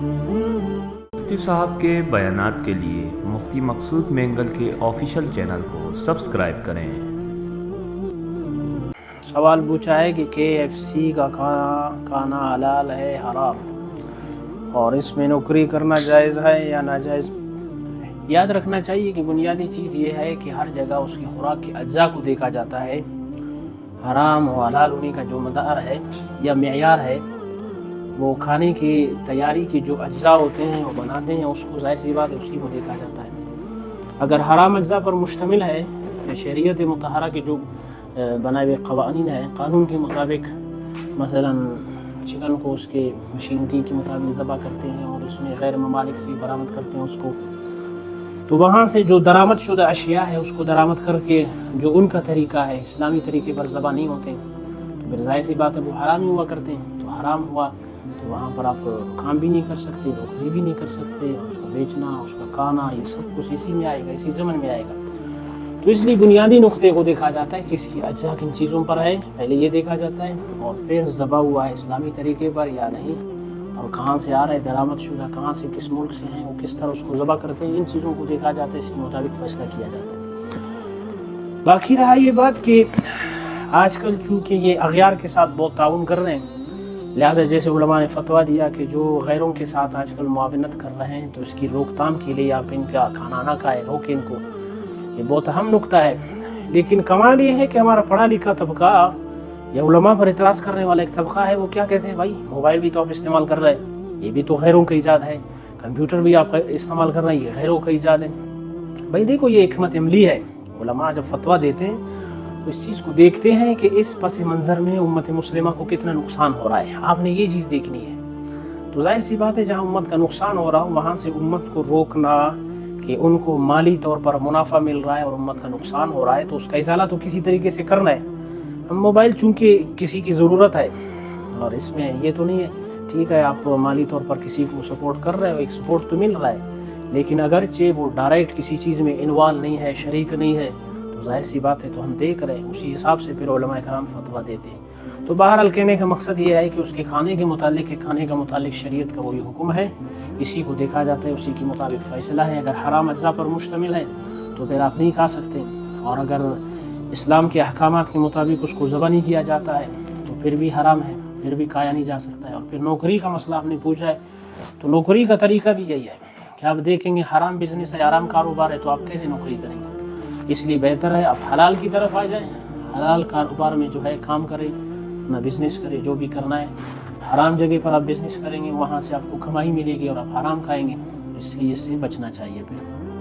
مفتی صاحب کے بیانات کے لیے مفتی مقصود مینگل کے آفیشیل چینل کو سبسکرائب کریں۔ سوال پوچھا ہے کہ KFC کا کھانا حلال ہے حرام، اور اس میں نوکری کرنا جائز ہے یا ناجائز؟ یاد رکھنا چاہیے کہ بنیادی چیز یہ ہے کہ ہر جگہ اس کی خوراک کے اجزاء کو دیکھا جاتا ہے۔ حرام و حلال ہونے کا جو مدار ہے یا معیار ہے وہ کھانے کی تیاری کے جو اجزاء ہوتے ہیں وہ بناتے ہیں، اس کو ظاہر سی بات ہے اسی کو دیکھا جاتا ہے۔ اگر حرام اجزاء پر مشتمل ہے، شریعت مطہرہ کے جو بنائے ہوئے قوانین ہیں، قانون کے مطابق مثلا چکن کو اس کے مشینری کے مطابق ذبح کرتے ہیں اور اس میں غیر ممالک سے برآمد کرتے ہیں اس کو، تو وہاں سے جو درآمد شدہ اشیاء ہے اس کو درآمد کر کے جو ان کا طریقہ ہے اسلامی طریقے پر ذبح نہیں ہوتے تو پھر ظاہر سی بات ہے وہ حرام ہی ہوا کرتے ہیں۔ تو حرام ہوا تو وہاں پر آپ کام بھی نہیں کر سکتے، نوکری بھی نہیں کر سکتے، اس کو بیچنا، اس کا کھانا، یہ سب کچھ اسی میں آئے گا، اسی ضمن میں آئے گا۔ تو اس لیے بنیادی نقطے کو دیکھا جاتا ہے کہ اس کی اجزاء کن چیزوں پر ہے، پہلے یہ دیکھا جاتا ہے، اور پھر ذبح ہوا ہے اسلامی طریقے پر یا نہیں، اور کہاں سے آ رہا ہے درآمد شدہ، کہاں سے کس ملک سے ہیں، وہ کس طرح اس کو ذبح کرتے ہیں، ان چیزوں کو دیکھا جاتا ہے، اس کے مطابق فیصلہ کیا جاتا ہے۔ باقی رہا یہ بات کہ آج کل چونکہ یہ اغیار کے ساتھ بہت تعاون کر رہے ہیں، لہٰذا جیسے علماء نے فتویٰ دیا کہ جو غیروں کے ساتھ آج کل معاونت کر رہے ہیں تو اس کی روک تھام کے لیے آپ ان کا کھانا نہ کھائیں، روکیں ان کو، یہ بہت اہم نقطہ ہے۔ لیکن کمال یہ ہے کہ ہمارا پڑھا لکھا طبقہ یا علماء پر اعتراض کرنے والا ایک طبقہ ہے، وہ کیا کہتے ہیں، بھائی موبائل بھی تو آپ استعمال کر رہے ہیں، یہ بھی تو غیروں کا ایجاد ہے، کمپیوٹر بھی آپ استعمال کر رہے ہیں، یہ غیروں کا ایجاد ہے۔ بھائی دیکھو یہ حکمت عملی ہے، علماء جب فتویٰ دیتے ہیں تو اس چیز کو دیکھتے ہیں کہ اس پس منظر میں امت مسلمہ کو کتنا نقصان ہو رہا ہے، آپ نے یہ چیز دیکھنی ہے۔ تو ظاہر سی بات ہے جہاں امت کا نقصان ہو رہا ہو وہاں سے امت کو روکنا کہ ان کو مالی طور پر منافع مل رہا ہے اور امت کا نقصان ہو رہا ہے تو اس کا ازالہ تو کسی طریقے سے کرنا ہے۔ موبائل چونکہ کسی کی ضرورت ہے اور اس میں یہ تو نہیں ہے ٹھیک ہے آپ مالی طور پر کسی کو سپورٹ کر رہے ہو، ایک سپورٹ تو مل رہا ہے، لیکن اگرچہ وہ ڈائریکٹ کسی چیز میں انوالو نہیں ہے، شریک نہیں ہے، تو ظاہر سی بات ہے تو ہم دیکھ رہے ہیں اسی حساب سے پھر علماء کرام فتویٰ دیتے ہیں۔ تو بہرحال کہنے کا مقصد یہ ہے کہ اس کے کھانے کے متعلق شریعت کا وہی حکم ہے، اسی کو دیکھا جاتا ہے، اسی کے مطابق فیصلہ ہے۔ اگر حرام اجزاء پر مشتمل ہے تو پھر آپ نہیں کھا سکتے، اور اگر اسلام کے احکامات کے مطابق اس کو ذبح نہیں کیا جاتا ہے تو پھر بھی حرام ہے، پھر بھی کھایا نہیں جا سکتا ہے۔ اور پھر نوکری کا مسئلہ آپ نے پوچھا ہے، تو نوکری کا طریقہ بھی یہی ہے کہ آپ دیکھیں گے حرام بزنس ہے، حرام کاروبار ہے، تو آپ کیسے نوکری کریں گے؟ اس لیے بہتر ہے آپ حلال کی طرف آ جائیں، حلال کاروبار میں جو ہے کام کریں، اپنا بزنس کریں، جو بھی کرنا ہے۔ حرام جگہ پر آپ بزنس کریں گے وہاں سے آپ کو کمائی ملے گی اور آپ حرام کھائیں گے، اس لیے اس سے بچنا چاہیے پھر۔